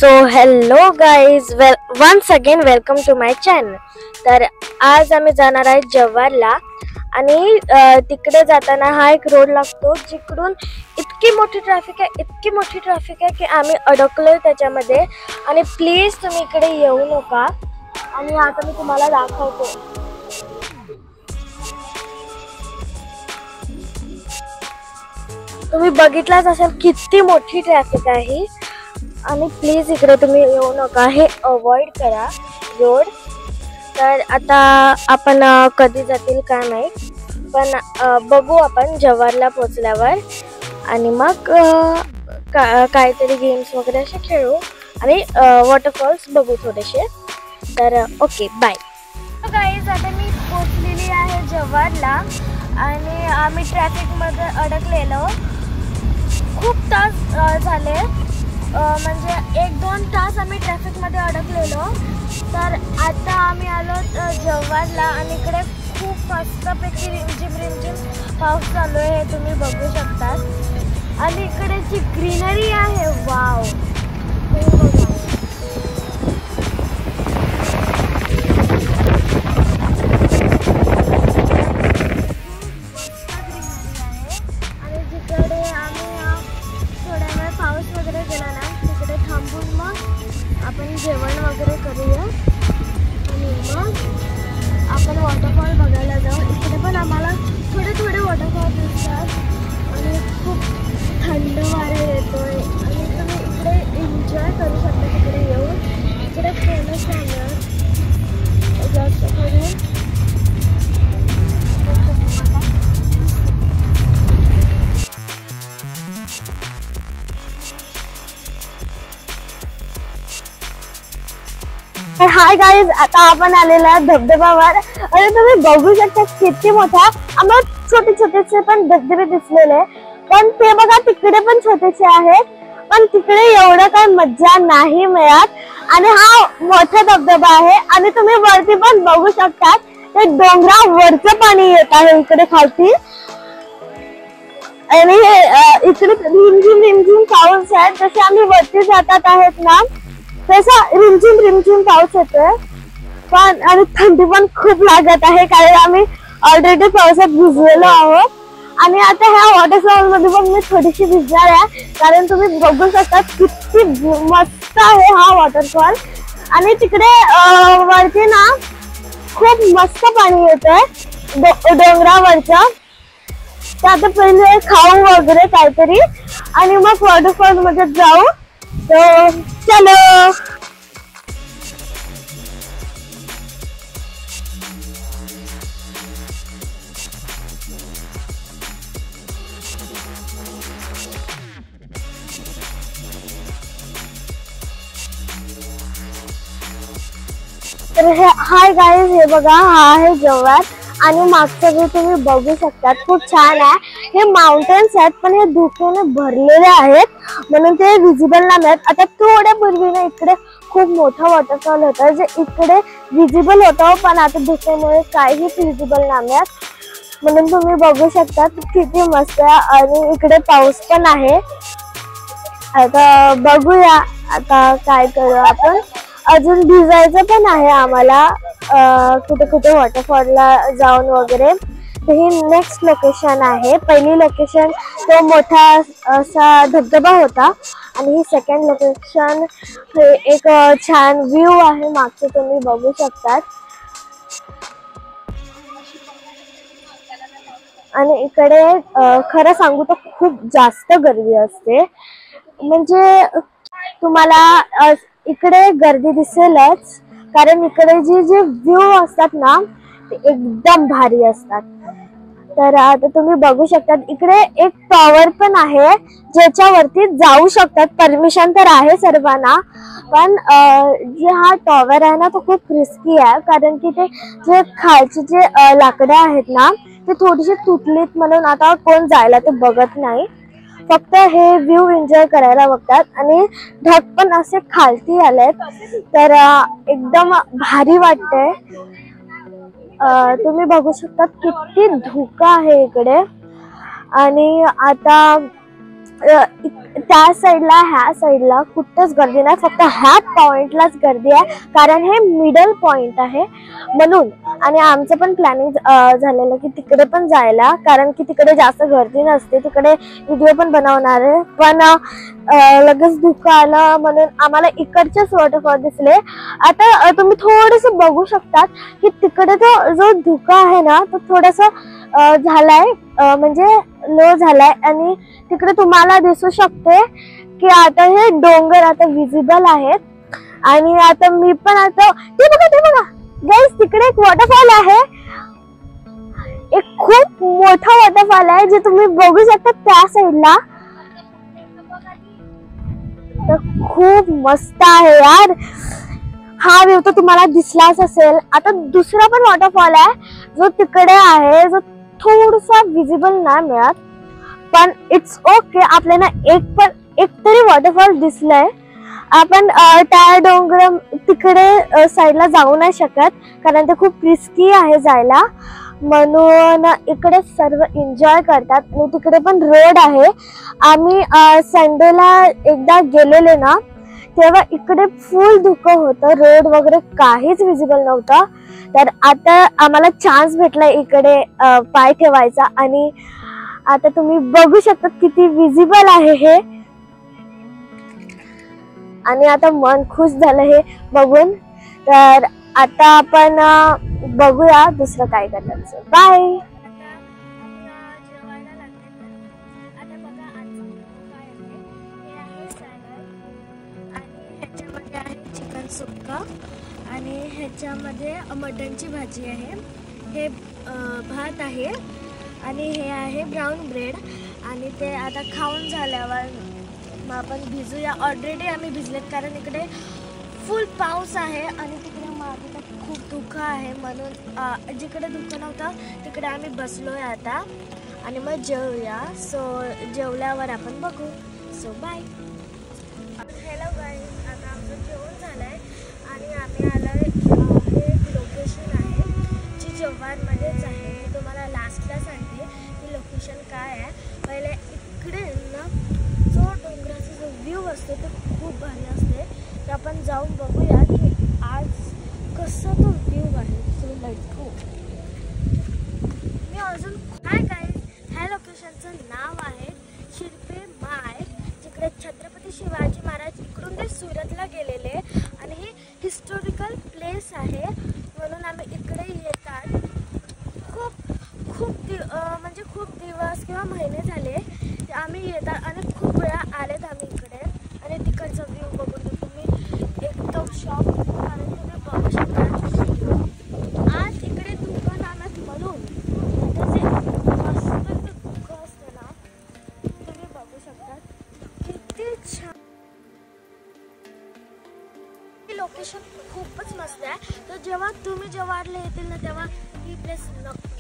So hello guys, once again welcome to my channel. तर आज आम्ही जाणार आहे जव्हारला आणि तिकडे जाताना हा एक रोड लागतो जिकडून इतकी मोठी ट्रॅफिक आहे की आम्ही अडकलोय त्याच्यामध्ये. आणि प्लीज तुम्ही इकडे येऊ नका. आणि आता मी तुम्हाला दाखवतो. तुम्ही बघितलाच असेल किती मोठी ट्रॅफिक आहे. आणि प्लीज इकडे तुम्ही येऊ नका, हे अवॉइड करा रोड. तर आता आपण कधी जातील काय माहीत, पण बघू आपण जव्हारला पोचल्यावर. आणि मग काहीतरी गेम्स वगैरे असे खेळू आणि वॉटरफॉल्स बघू थोडेसे. तर ओके, बाय गाईज. आता मी पोचलेली आहे जव्हारला आणि आम्ही ट्रॅफिकमध्ये अडकलेलो. खूप तास झाले, म्हणजे 1-2 तास आम्ही ट्रॅफिकमध्ये अडकलेलो. तर आता आम्ही आलो जव्हारला आणि इकडे खूप मस्तपैकी रिमझिम पाऊस चालू आहे, हे तुम्ही बघू शकतात. आणि इकडे जी ग्रीनरी आहे, वाव, आपण जेवण वगैरे करूया आणि मग आपण वॉटरफॉल बघायला जाऊ. इकडे पण आम्हाला थोडे वॉटरफॉल दिसतात आणि खूप थंड वारा येतोय आणि तुम्ही इकडे एन्जॉय करू शकता. तिकडे येऊन इकडे फेमस आहे जास्त करून. हाय गाईज, आता आपण आलेला धबधबावर आणि तुम्ही बघू शकता किती मोठा. आम्हाला छोटे पण धबधबे दिसलेले, पण ते बघा तिकडे पण छोटेसे आहेत, पण तिकडे एवढं काही मज्जा नाही मिळत. आणि हा मोठा धबधबा आहे आणि तुम्ही वरती पण बघू शकता ते डोंगरावरचं पाणी येत आहे इकडे खालती. आणि इकडे रिमझिम पाऊस आहे. जसे आम्ही वरती जातात आहेत ना, तसा रिमझिम पाऊस येतोय. पण आणि थंडी पण खूप लागत आहे, कारण आम्ही ऑलरेडी पावसात भिजलेलो आहोत. आणि आता ह्या वॉटरफॉल मध्ये पण मी थोडीशी भिजणार आहे, कारण तुम्ही बघू शकता किती मस्त आहे हा वॉटरफॉल. आणि तिकडे वरती ना खूप मस्त पाणी येतंय डोंगरावरचं. तर आता पहिले खाऊ वगैरे काहीतरी आणि मग वॉटरफॉल मध्ये जाऊ. तो चलो. तर हाय गाईज, हे बघा, हा आहे जव्हार. आणि मागचं जे तुम्ही बघू शकता खूप छान आहे. हे माउंटेन्स आहेत, पण हे धुक्याने भरलेले आहेत म्हणून ते विजिबल नाही मिळत. आता थोड्या पूर्वीने इकडे खूप मोठा वॉटरफॉल होता जे इकडे विजिबल होतं, पण आता धुक्यामुळे काहीच विजिबल नाही मिळत. म्हणून तुम्ही बघू शकता किती मस्त आहे. आणि इकडे पाऊस पण आहे. आता बघूया आता काय करू आपण. अजून भिजायचं पण आहे आम्हाला कुठे वॉटरफॉलला जाऊन वगैरे. तर ही नेक्स्ट लोकेशन आहे. पहिली लोकेशन तो मोठा असा धबधबा होता आणि ही सेकंड लोकेशन हे एक छान व्ह्यू आहे मागचं, तुम्ही बघू शकतात. आणि इकडे खरं सांगू तर खूप जास्त गर्दी असते. म्हणजे तुम्हाला इकडे गर्दी दिसेलच, कारण इकडे जे व्ह्यू असतात ना ते एकदम भारी असतात. तर आता तुम्ही बघू शकता इकडे एक टॉवर पण आहे ज्याच्यावरती जाऊ शकतात. परमिशन तर आहे सर्वांना, पण जे हा टॉवर आहे ना तो खूप रिस्की आहे, कारण की ते जे खालचे जे लाकडं आहेत ना ते थोडीशी तुटलीत, म्हणून आता कोण जायला ते बघत नाही. फक्त हे व्ह्यू एन्जॉय करायला बघतात. आणि ढग पण असे खालती आलेत, तर एकदम भारी वाटतंय. तुम्ही बघू शकता किती धुकं आहे इकडे. आणि आता त्या साईडला ह्या साईडला कुठंच गर्दी नाही, फक्त ह्या पॉइंटलाच गर्दी आहे कारण हे मिडल पॉइंट आहे म्हणून. आणि आमचं पण प्लॅनिंग झालेलं की तिकडे पण जायला, कारण की तिकडे जास्त गर्दी नसते, तिकडे व्हिडिओ पण बनवणार आहे. पण लगेच धुकं आलं म्हणून आम्हाला इकडचेच वॉटरफॉल दिसले. आता तुम्ही थोडस बघू शकतात की तिकडे तो जो धुका आहे ना तो थोडासा झालाय, म्हणजे लो झालाय. आणि तिकडे तुम्हाला दिसू शकते की आता हे डोंगर आता विजिबल आहेत. आणि आता मी पण आता ते बघा गाईस, तिकडे एक वॉटरफॉल आहे, एक खूप मोठा वॉटरफॉल आहे जे तुम्ही बघू शकता त्या साईडला. तर खूप मस्त आहे यार, हा व्ह्यू तर तुम्हाला दिसलाच असेल. आता दुसरा पण वॉटरफॉल आहे जो तिकडे आहे, जो थोडासा विजिबल नाही मिळत, पण इट्स ओके. आपल्याला एक तरी वॉटरफॉल दिसलंय. आपण त्या डोंगर तिकडे साईडला जाऊ नाही शकत कारण ते खूप रिस्की आहे जायला, म्हणून इकडे सर्व एन्जॉय करतात. आणि तिकडे पण रोड आहे. आम्ही संडेला एकदा गेलेले ना तेव्हा इकडे फुल धुकं होतं, रोड वगैरे काहीच विजिबल नव्हतं. तर आता आम्हाला चान्स भेटला इकडे पाय ठेवायचा आणि आता तुम्ही बघू शकता किती विजिबल आहे हे. आणि आता मन खुश झालं हे बघून. तर आता आपण बघूया दुसरं काय करायचं. बाय. चिकन सुक्का आणि ह्याच्यामध्ये मटनची भाजी आहे, हे भात आहे आणि हे आहे ब्राऊन ब्रेड. आणि ते आता खाऊन झाल्यावर मग आपण भिजूया. ऑलरेडी आम्ही भिजलेत कारण इकडे फुल पाऊस आहे आणि तिकडे मागे खूप धुकं आहे, म्हणून जिकडे धुकं नव्हतं तिकडे आम्ही बसलोय आता. आणि मग जेवूया. सो जेवल्यावर आपण बघू. So bye. हॅलो गाईज, आता आमचं जेवण झालं आहे आणि आम्ही आलोय. हे लोकेशन आहे जी जव्हारमध्येच आहे. मी तुम्हाला लास्टला सांगते की लोकेशन काय आहे. पहिले इकडे ना जो डोंगराचा जो व्ह्यू असतो तो खूप भारी असते, तर आपण जाऊन बघूया की आज कसं तो व्ह्यू आहे. So let's go. मी अजून काय ह्या लोकेशनचं नाव आहे शिरपे माय, जिकडे छत्रपती शिवाजी महाराज इकडून ते सुरतला गेलेले आणि हे हिस्टॉरिकल प्लेस आहे म्हणून आम्ही इकडे येतात. म्हणजे खूप दिवस किंवा महिने झाले आम्ही येतात आणि खूप वेळा आलेत आम्ही इकडे. आणि तिकडचा व्ह्यू बघून तुम्ही एकदम शॉक, कारण तुम्ही बघू शकता आज इकडे धुकं नामत म्हणून त्याचे मस्त धुकं असतं ना, तुम्ही बघू शकता किती छान. लोकेशन खूपच मस्त आहे. तर जेव्हा तुम्ही जव्हारला येतील ना तेव्हा ही प्लेस नक्की